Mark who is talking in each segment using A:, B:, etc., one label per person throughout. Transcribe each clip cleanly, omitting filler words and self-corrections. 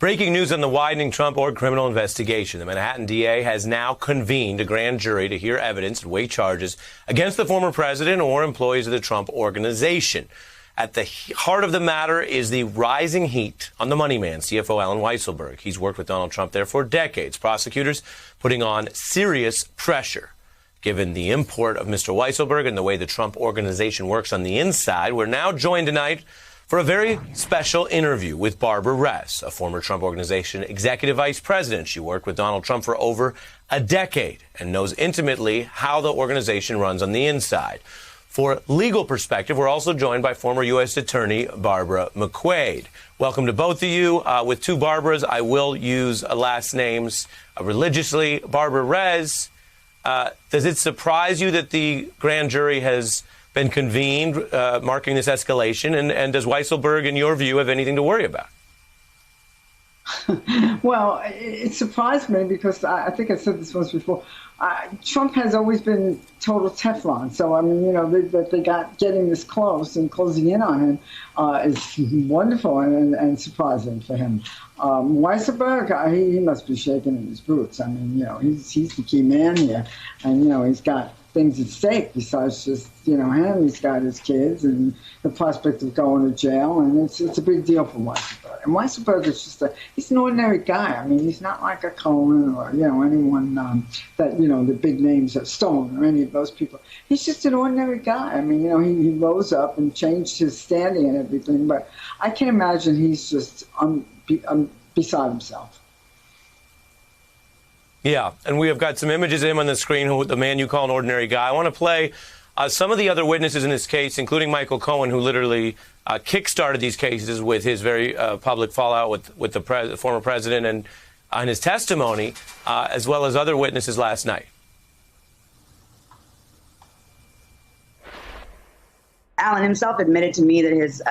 A: Breaking news on the widening Trump org criminal investigation. The Manhattan DA has now convened a grand jury to hear evidence and weigh charges against the former president or employees of the Trump organization. At the heart of the matter is the rising heat on the money man, CFO Alan Weisselberg. He's worked with Donald Trump there for decades. Prosecutors putting on serious pressure. Given the import of Mr. Weisselberg and the way the Trump organization works on the inside, we're now joined tonight for a very special interview with Barbara McQuade, a former Trump Organization executive vice president. She worked with Donald Trump for over a decade and knows intimately how the organization runs on the inside. For legal perspective, we're also joined by former U.S. Attorney Barbara McQuade. Welcome to both of you. With two Barbaras, I will use last names religiously. Barbara McQuade, does it surprise you that the grand jury has been convened, marking this escalation? And does Weisselberg, in your view, have anything to worry about?
B: Well, it surprised me because I think I said this once before. Trump has always been total Teflon. So, I mean, you know, that they got getting this close and closing in on him is wonderful and surprising for him. Weisselberg, he must be shaking in his boots. I mean, you know, he's the key man here. And, you know, he's got things at stake besides just, you know, him. He's got his kids and the prospect of going to jail. And it's a big deal for Weisselberg. And Weisselberg is just he's an ordinary guy. I mean, he's not like a Cohen or, you know, anyone that, you know, the big names have stolen or any of those people. He's just an ordinary guy. I mean, you know, he rose up and changed his standing and everything. But I can imagine he's just beside himself.
A: Yeah, and we have got some images of him on the screen, the man you call an ordinary guy. I want to play some of the other witnesses in this case, including Michael Cohen, who literally kick-started these cases with his very public fallout with the former president and on his testimony, as well as other witnesses last night.
C: Alan himself admitted to me that his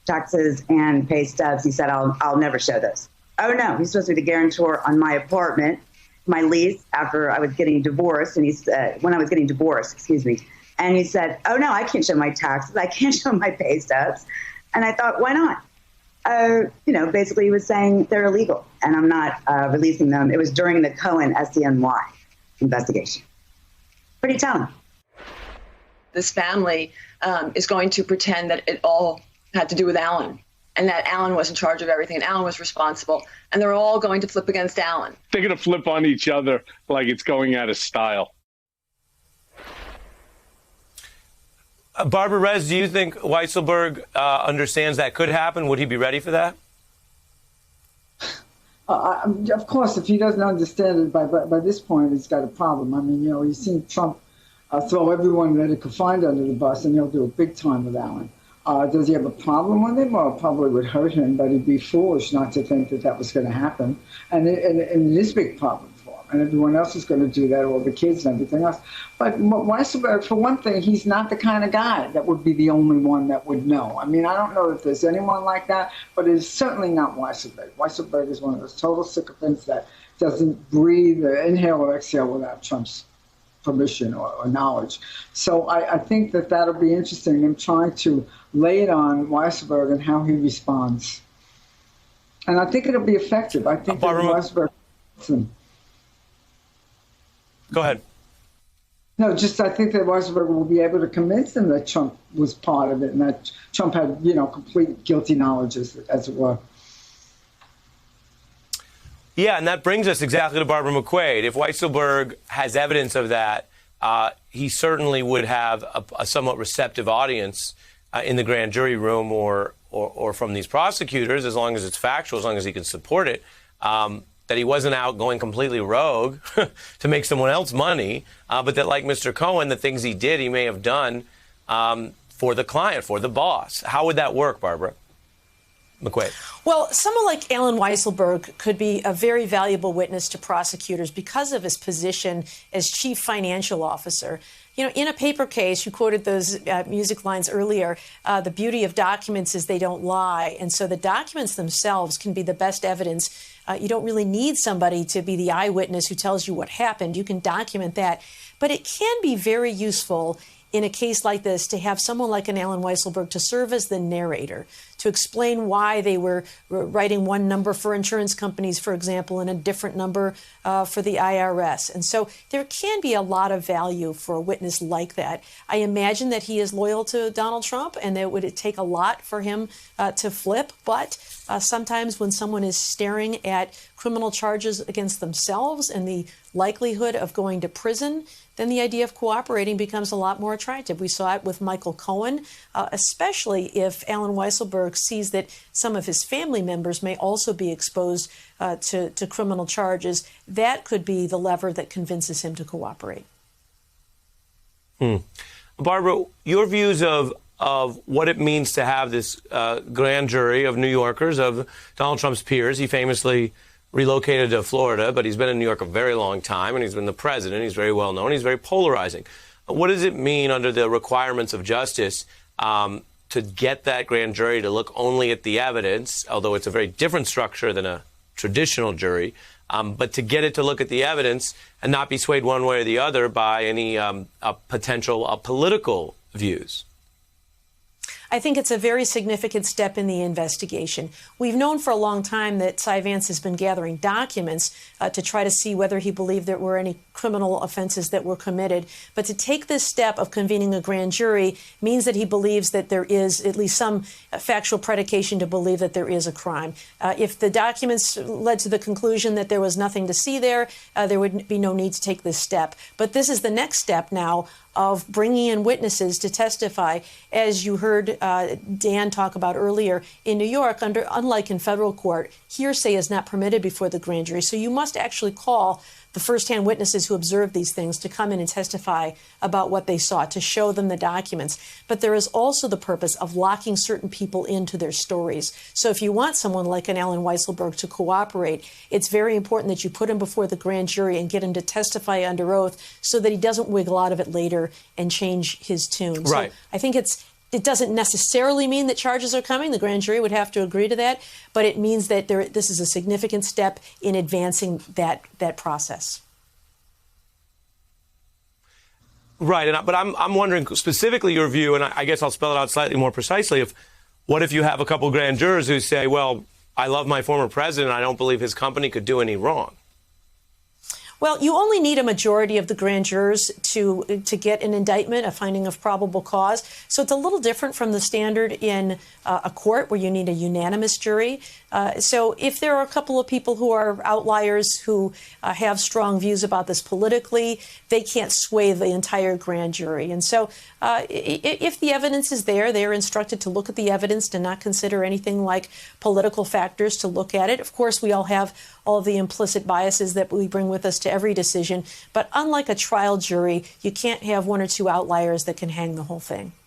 C: taxes and pay stubs, he said, I'll never show those. Oh, no, he's supposed to be the guarantor on my apartment, my lease, after I was getting divorced. And he said, when I was getting divorced, excuse me. And he said, oh, no, I can't show my taxes. I can't show my pay stubs. And I thought, why not? You know, basically he was saying they're illegal and I'm not releasing them. It was during the Cohen SDNY investigation. Pretty telling.
D: This family is going to pretend that it all had to do with Alan. And that Alan was in charge of everything, and Alan was responsible. And they're all going to flip against Alan.
E: They're going to flip on each other like it's going out of style.
A: Barbara McQuade, do you think Weisselberg understands that could happen? Would he be ready for that?
B: Of course, if he doesn't understand it by this point, he's got a problem. I mean, you know, he's seen Trump throw everyone that he could find under the bus, and he'll do it big time with Alan. Does he have a problem with him? Well, it probably would hurt him, but he'd be foolish not to think that was going to happen. And it is a big problem for him. And everyone else is going to do that, all the kids and everything else. But Weisselberg, for one thing, he's not the kind of guy that would be the only one that would know. I mean, I don't know if there's anyone like that, but it's certainly not Weisselberg. Weisselberg is one of those total sycophants that doesn't breathe or inhale or exhale without Trump's permission or knowledge. So I think that'll be interesting. I'm trying to lay it on Weisselberg and how he responds. And I think it'll be effective. I think that Weisselberg...
A: Go ahead.
B: No, I think that Weisselberg will be able to convince them that Trump was part of it and that Trump had, you know, complete guilty knowledge, as it were.
A: Yeah, and that brings us exactly to Barbara McQuade. If Weisselberg has evidence of that, he certainly would have a somewhat receptive audience in the grand jury room or from these prosecutors, as long as it's factual, as long as he can support it, that he wasn't out going completely rogue to make someone else money, but that, like Mr. Cohen, the things he did, he may have done for the client, for the boss. How would that work, Barbara McQuade?
F: Well, someone like Alan Weisselberg could be a very valuable witness to prosecutors because of his position as chief financial officer. You know, in a paper case, you quoted those music lines earlier, the beauty of documents is they don't lie. And so the documents themselves can be the best evidence. You don't really need somebody to be the eyewitness who tells you what happened. You can document that. But it can be very useful in a case like this to have someone like an Alan Weisselberg to serve as the narrator, to explain why they were writing one number for insurance companies, for example, and a different number for the IRS. And so there can be a lot of value for a witness like that. I imagine that he is loyal to Donald Trump and that it would take a lot for him to flip. But sometimes when someone is staring at criminal charges against themselves and the likelihood of going to prison, then the idea of cooperating becomes a lot more attractive. We saw it with Michael Cohen, especially if Alan Weisselberg sees that some of his family members may also be exposed to criminal charges. That could be the lever that convinces him to cooperate.
A: Barbara, your views of what it means to have this grand jury of New Yorkers, of Donald Trump's peers. He famously relocated to Florida, but he's been in New York a very long time, and he's been the president. He's very well known. He's very polarizing. What does it mean under the requirements of justice to get that grand jury to look only at the evidence, although it's a very different structure than a traditional jury, but to get it to look at the evidence and not be swayed one way or the other by any potential political views?
F: I think it's a very significant step in the investigation. We've known for a long time that Cy Vance has been gathering documents to try to see whether he believed there were any criminal offenses that were committed. But to take this step of convening a grand jury means that he believes that there is at least some factual predication to believe that there is a crime. If the documents led to the conclusion that there was nothing to see there, there would be no need to take this step. But this is the next step now of bringing in witnesses to testify. As you heard Dan talk about earlier, in New York, unlike in federal court, hearsay is not permitted before the grand jury. So you must actually call the firsthand witnesses who observed these things to come in and testify about what they saw, to show them the documents. But there is also the purpose of locking certain people into their stories. So if you want someone like an Alan Weisselberg to cooperate, it's very important that you put him before the grand jury and get him to testify under oath so that he doesn't wiggle out of it later and change his tune.
A: Right.
F: So I think it doesn't necessarily mean that charges are coming. The grand jury would have to agree to that. But it means that this is a significant step in advancing that process.
A: Right. But I'm wondering specifically your view, and I guess I'll spell it out slightly more precisely. What if you have a couple of grand jurors who say, well, I love my former president. I don't believe his company could do any wrong.
F: Well, you only need a majority of the grand jurors to get an indictment, a finding of probable cause. So it's a little different from the standard in a court where you need a unanimous jury. So if there are a couple of people who are outliers who have strong views about this politically, they can't sway the entire grand jury. And so if the evidence is there, they're instructed to look at the evidence, to not consider anything like political factors, to look at it. Of course, we all have all of the implicit biases that we bring with us to every decision. But unlike a trial jury, you can't have one or two outliers that can hang the whole thing.